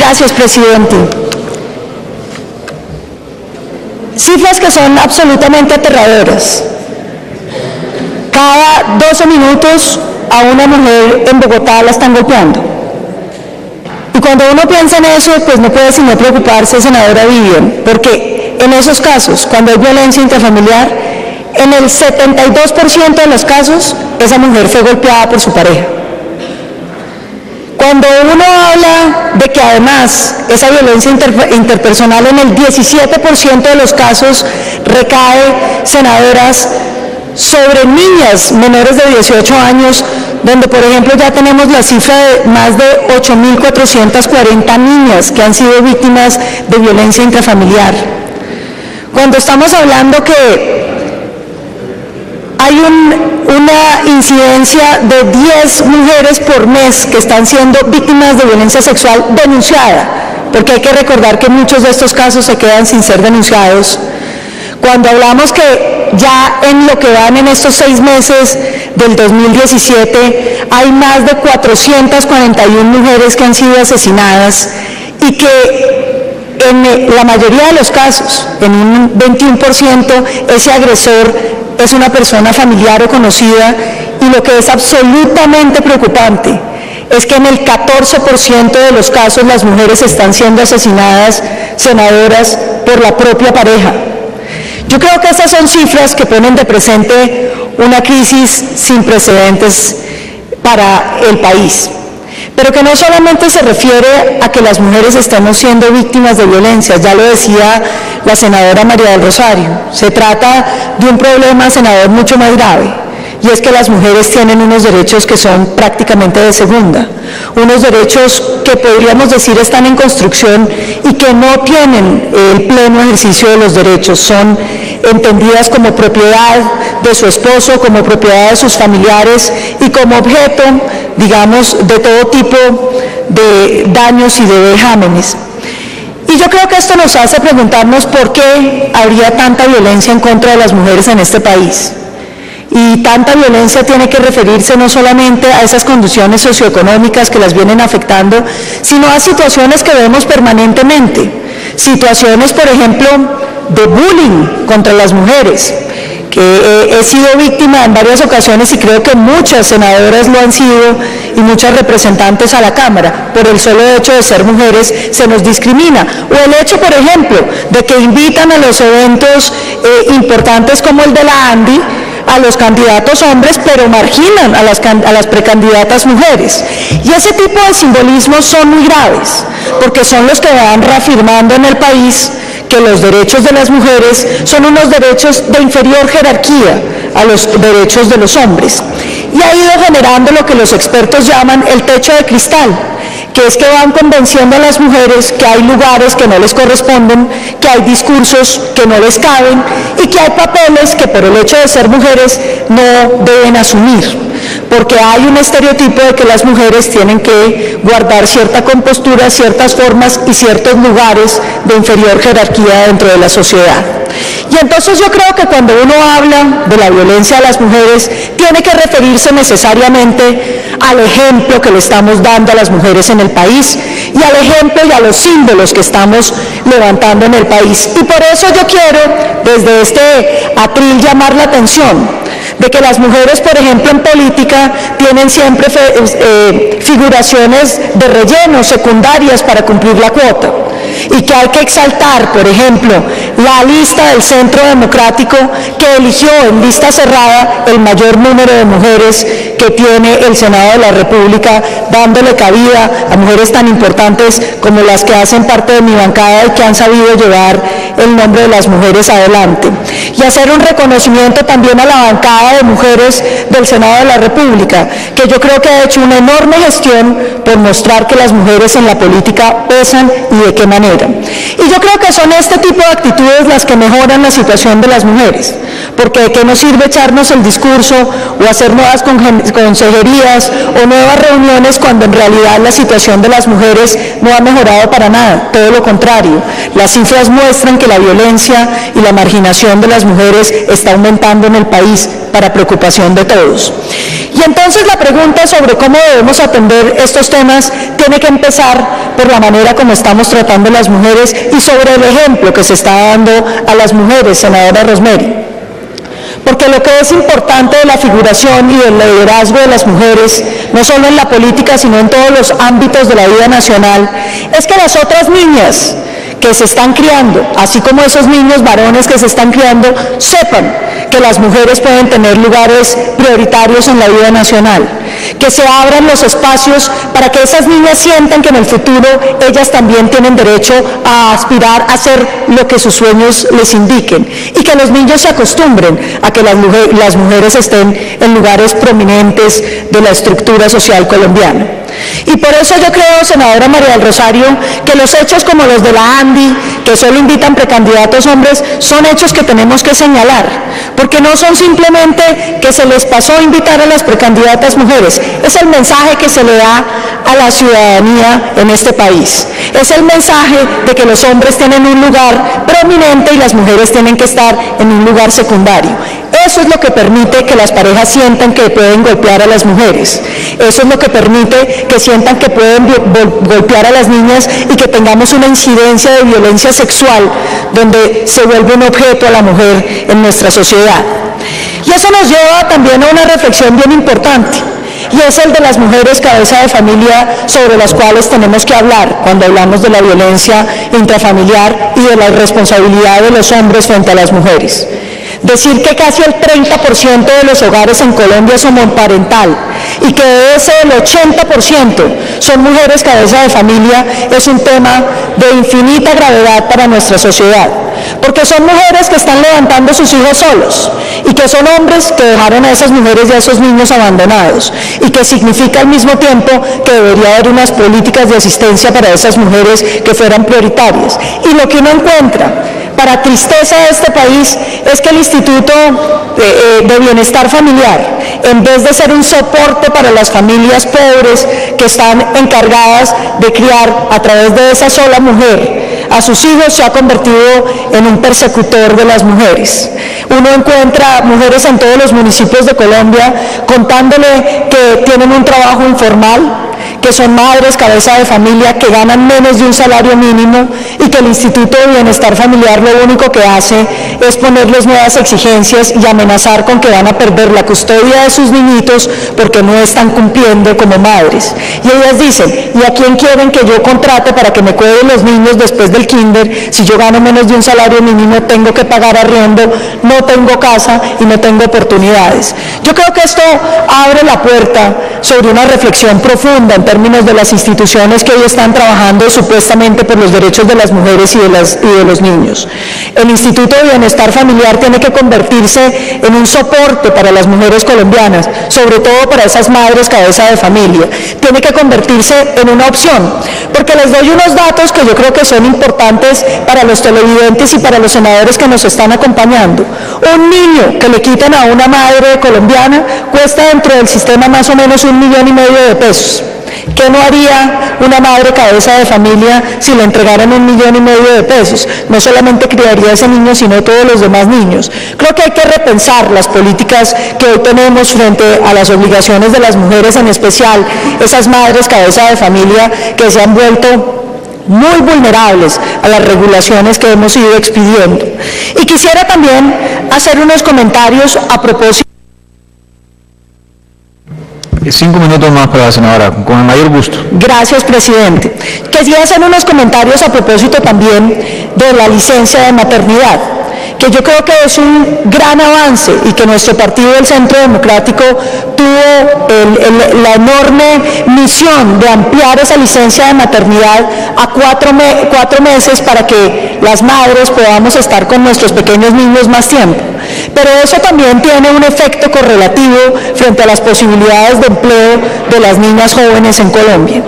Gracias, presidente. Cifras que son absolutamente aterradoras. Cada 12 minutos a una mujer en Bogotá la están golpeando. Y cuando uno piensa en eso, pues no puede sino preocuparse, senadora Vivian, porque en esos casos, cuando hay violencia intrafamiliar, en el 72% de los casos, esa mujer fue golpeada por su pareja. Cuando uno habla de que además esa violencia interpersonal en el 17% de los casos recae, senadoras, sobre niñas menores de 18 años, donde por ejemplo ya tenemos la cifra de más de 8.440 niñas que han sido víctimas de violencia intrafamiliar. Cuando estamos hablando que hay una incidencia de 10 mujeres por mes que están siendo víctimas de violencia sexual denunciada, porque hay que recordar que muchos de estos casos se quedan sin ser denunciados. Cuando hablamos que ya en lo que van en estos 6 meses del 2017 hay más de 441 mujeres que han sido asesinadas y que en la mayoría de los casos, en un 21%, ese agresor es una persona familiar o conocida, y lo que es absolutamente preocupante es que en el 14% de los casos las mujeres están siendo asesinadas, senadoras, por la propia pareja. Yo creo que estas son cifras que ponen de presente una crisis sin precedentes para el país, pero que no solamente se refiere a que las mujeres estemos siendo víctimas de violencia, ya lo decía la senadora María del Rosario, se trata de un problema, senador, mucho más grave, y es que las mujeres tienen unos derechos que son prácticamente de segunda, unos derechos que podríamos decir están en construcción y que no tienen el pleno ejercicio de los derechos, son entendidas como propiedad de su esposo, como propiedad de sus familiares y como objeto, digamos, de todo tipo de daños y de vejámenes. Y yo creo que esto nos hace preguntarnos por qué habría tanta violencia en contra de las mujeres en este país. Y tanta violencia tiene que referirse no solamente a esas condiciones socioeconómicas que las vienen afectando, sino a situaciones que vemos permanentemente. Situaciones, por ejemplo, de bullying contra las mujeres, que he sido víctima en varias ocasiones y creo que muchas senadoras lo han sido y muchas representantes a la Cámara, por el solo hecho de ser mujeres se nos discrimina. O el hecho, por ejemplo, de que invitan a los eventos importantes como el de la ANDI, a los candidatos hombres, pero marginan a las precandidatas mujeres. Y ese tipo de simbolismos son muy graves, porque son los que van reafirmando en el país que los derechos de las mujeres son unos derechos de inferior jerarquía a los derechos de los hombres. Y ha ido generando lo que los expertos llaman el techo de cristal, que es que van convenciendo a las mujeres que hay lugares que no les corresponden, que hay discursos que no les caben y que hay papeles que por el hecho de ser mujeres no deben asumir, porque hay un estereotipo de que las mujeres tienen que guardar cierta compostura, ciertas formas y ciertos lugares de inferior jerarquía dentro de la sociedad. Y entonces yo creo que cuando uno habla de la violencia a las mujeres, tiene que referirse necesariamente al ejemplo que le estamos dando a las mujeres en el país y al ejemplo y a los símbolos que estamos levantando en el país. Y por eso yo quiero, desde este atril, llamar la atención de que las mujeres, por ejemplo, en política, tienen siempre figuraciones de relleno, secundarias para cumplir la cuota. Y que hay que exaltar, por ejemplo, la lista del Centro Democrático que eligió en lista cerrada el mayor número de mujeres que tiene el Senado de la República, dándole cabida a mujeres tan importantes como las que hacen parte de mi bancada y que han sabido llevar el nombre de las mujeres adelante. Y hacer un reconocimiento también a la bancada de mujeres del Senado de la República, que yo creo que ha hecho una enorme gestión por mostrar que las mujeres en la política pesan y de qué manera. Y yo creo que son este tipo de actitudes las que mejoran la situación de las mujeres, porque de qué nos sirve echarnos el discurso o hacer nuevas consejerías o nuevas reuniones cuando en realidad la situación de las mujeres no ha mejorado para nada, todo lo contrario. Las cifras muestran que la violencia y la marginación de las mujeres está aumentando en el país para preocupación de todos. Y Y entonces la pregunta sobre cómo debemos atender estos temas tiene que empezar por la manera como estamos tratando a las mujeres y sobre el ejemplo que se está dando a las mujeres, senadora Rosemary. Porque lo que es importante de la figuración y del liderazgo de las mujeres, no solo en la política, sino en todos los ámbitos de la vida nacional, es que las otras niñas que se están criando, así como esos niños varones que se están criando, sepan que las mujeres pueden tener lugares prioritarios en la vida nacional, que se abran los espacios para que esas niñas sientan que en el futuro ellas también tienen derecho a aspirar a hacer lo que sus sueños les indiquen, y que los niños se acostumbren a que las mujeres estén en lugares prominentes de la estructura social colombiana. Y por eso yo creo, senadora María del Rosario, que los hechos como los de la ANDI, que solo invitan precandidatos hombres, son hechos que tenemos que señalar, porque no son simplemente que se les pasó a invitar a las precandidatas mujeres, es el mensaje que se le da a la ciudadanía en este país. Es el mensaje de que los hombres tienen un lugar prominente y las mujeres tienen que estar en un lugar secundario. Eso es lo que permite que las parejas sientan que pueden golpear a las mujeres. Eso es lo que permite que sientan que pueden golpear a las niñas y que tengamos una incidencia de violencia sexual donde se vuelve un objeto a la mujer en nuestra sociedad. Y eso nos lleva también a una reflexión bien importante, y es el de las mujeres cabeza de familia sobre las cuales tenemos que hablar cuando hablamos de la violencia intrafamiliar y de la irresponsabilidad de los hombres frente a las mujeres. Decir que casi el 30% de los hogares en Colombia son monoparental y que de ese el 80% son mujeres cabeza de familia es un tema de infinita gravedad para nuestra sociedad, porque son mujeres que están levantando sus hijos solos y que son hombres que dejaron a esas mujeres y a esos niños abandonados, y que significa al mismo tiempo que debería haber unas políticas de asistencia para esas mujeres que fueran prioritarias. Y lo que uno encuentra, para tristeza de este país, es que el Instituto de Bienestar Familiar, en vez de ser un soporte para las familias pobres que están encargadas de criar a través de esa sola mujer a sus hijos, se ha convertido en un persecutor de las mujeres. Uno encuentra mujeres en todos los municipios de Colombia contándole que tienen un trabajo informal, que son madres cabeza de familia que ganan menos de un salario mínimo, y que el Instituto de Bienestar Familiar lo único que hace es ponerles nuevas exigencias y amenazar con que van a perder la custodia de sus niñitos porque no están cumpliendo como madres. Y ellas dicen, ¿y a quién quieren que yo contrate para que me cuiden los niños después del kinder? Si yo gano menos de un salario mínimo, tengo que pagar arriendo, no tengo casa y no tengo oportunidades. Yo creo que esto abre la puerta sobre una reflexión profunda en términos de las instituciones que hoy están trabajando supuestamente por los derechos de las mujeres y de los niños. El Instituto de Bienestar Familiar tiene que convertirse en un soporte para las mujeres colombianas, sobre todo para esas madres cabeza de familia. Tiene que convertirse en una opción, porque les doy unos datos que yo creo que son importantes para los televidentes y para los senadores que nos están acompañando. Un niño que le quitan a una madre colombiana cuesta dentro del sistema más o menos 1,5 millones de pesos. ¿Qué no haría una madre cabeza de familia si le entregaran 1,5 millones de pesos? No solamente criaría a ese niño, sino todos los demás niños. Creo que hay que repensar las políticas que hoy tenemos frente a las obligaciones de las mujeres, en especial esas madres cabeza de familia que se han vuelto muy vulnerables a las regulaciones que hemos ido expidiendo. Y quisiera también hacer unos comentarios a propósito. 5 minutos más para la senadora, con el mayor gusto. Gracias, presidente. Quisiera hacer unos comentarios a propósito también de la licencia de maternidad, que yo creo que es un gran avance y que nuestro partido del Centro Democrático tuvo la enorme misión de ampliar esa licencia de maternidad a 4 meses para que las madres podamos estar con nuestros pequeños niños más tiempo. Pero eso también tiene un efecto correlativo frente a las posibilidades de empleo de las niñas jóvenes en Colombia.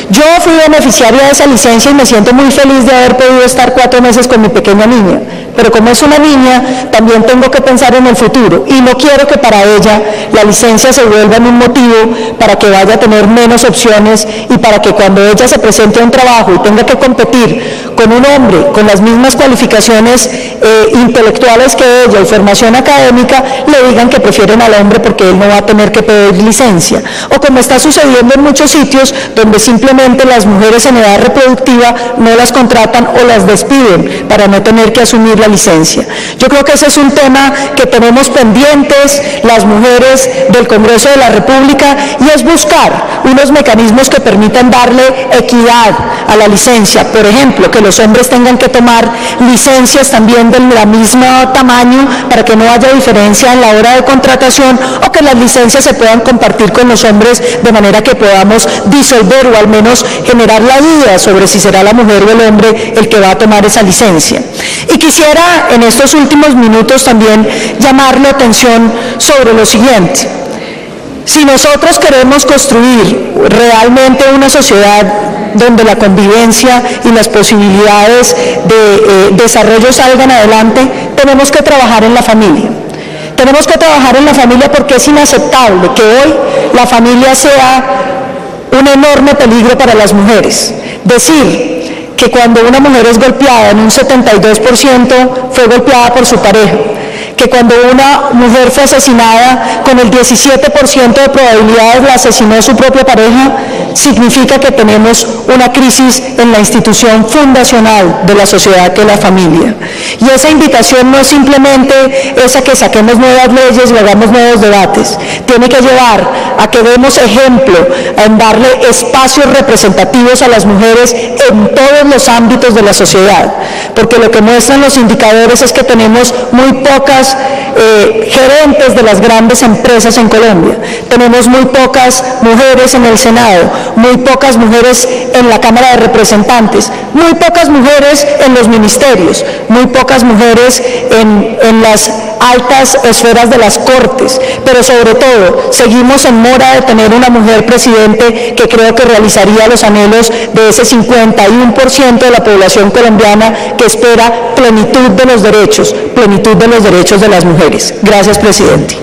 Yo fui beneficiaria de esa licencia y me siento muy feliz de haber podido estar 4 meses con mi pequeña niña, pero como es una niña, también tengo que pensar en el futuro y no quiero que para ella la licencia se vuelva un motivo para que vaya a tener menos opciones y para que cuando ella se presente a un trabajo y tenga que competir con un hombre con las mismas cualificaciones intelectuales que ella y formación académica, le digan que prefieren al hombre porque él no va a tener que pedir licencia. O como está sucediendo en muchos sitios donde simplemente las mujeres en edad reproductiva no las contratan o las despiden para no tener que asumir la licencia. Yo creo que ese es un tema que tenemos pendientes las mujeres del Congreso de la República y es buscar unos mecanismos que permitan darle equidad a la licencia. Por ejemplo, que los hombres tengan que tomar licencias también del mismo tamaño para que no haya diferencia en la hora de contratación o que las licencias se puedan compartir con los hombres de manera que podamos disolver o al menos generar la duda sobre si será la mujer o el hombre el que va a tomar esa licencia. Y quisiera en estos últimos minutos también llamar la atención sobre lo siguiente. Si nosotros queremos construir realmente una sociedad donde la convivencia y las posibilidades de desarrollo salgan adelante, tenemos que trabajar en la familia. Tenemos que trabajar en la familia porque es inaceptable que hoy la familia sea un enorme peligro para las mujeres. Decir que cuando una mujer es golpeada en un 72% fue golpeada por su pareja, que cuando una mujer fue asesinada con el 17% de probabilidades la asesinó su propia pareja, significa que tenemos una crisis en la institución fundacional de la sociedad que es la familia. Y esa invitación no es simplemente esa que saquemos nuevas leyes y hagamos nuevos debates, tiene que llevar a que demos ejemplo en darle espacios representativos a las mujeres en todos los ámbitos de la sociedad, porque lo que muestran los indicadores es que tenemos muy pocas gerentes de las grandes empresas en Colombia, tenemos muy pocas mujeres en el Senado, muy pocas mujeres en la Cámara de Representantes, muy pocas mujeres en los ministerios, muy pocas mujeres en las altas esferas de las cortes, pero sobre todo seguimos en mora de tener una mujer presidente que creo que realizaría los anhelos de ese 51% de la población colombiana que espera plenitud de los derechos de las mujeres. Gracias, presidente.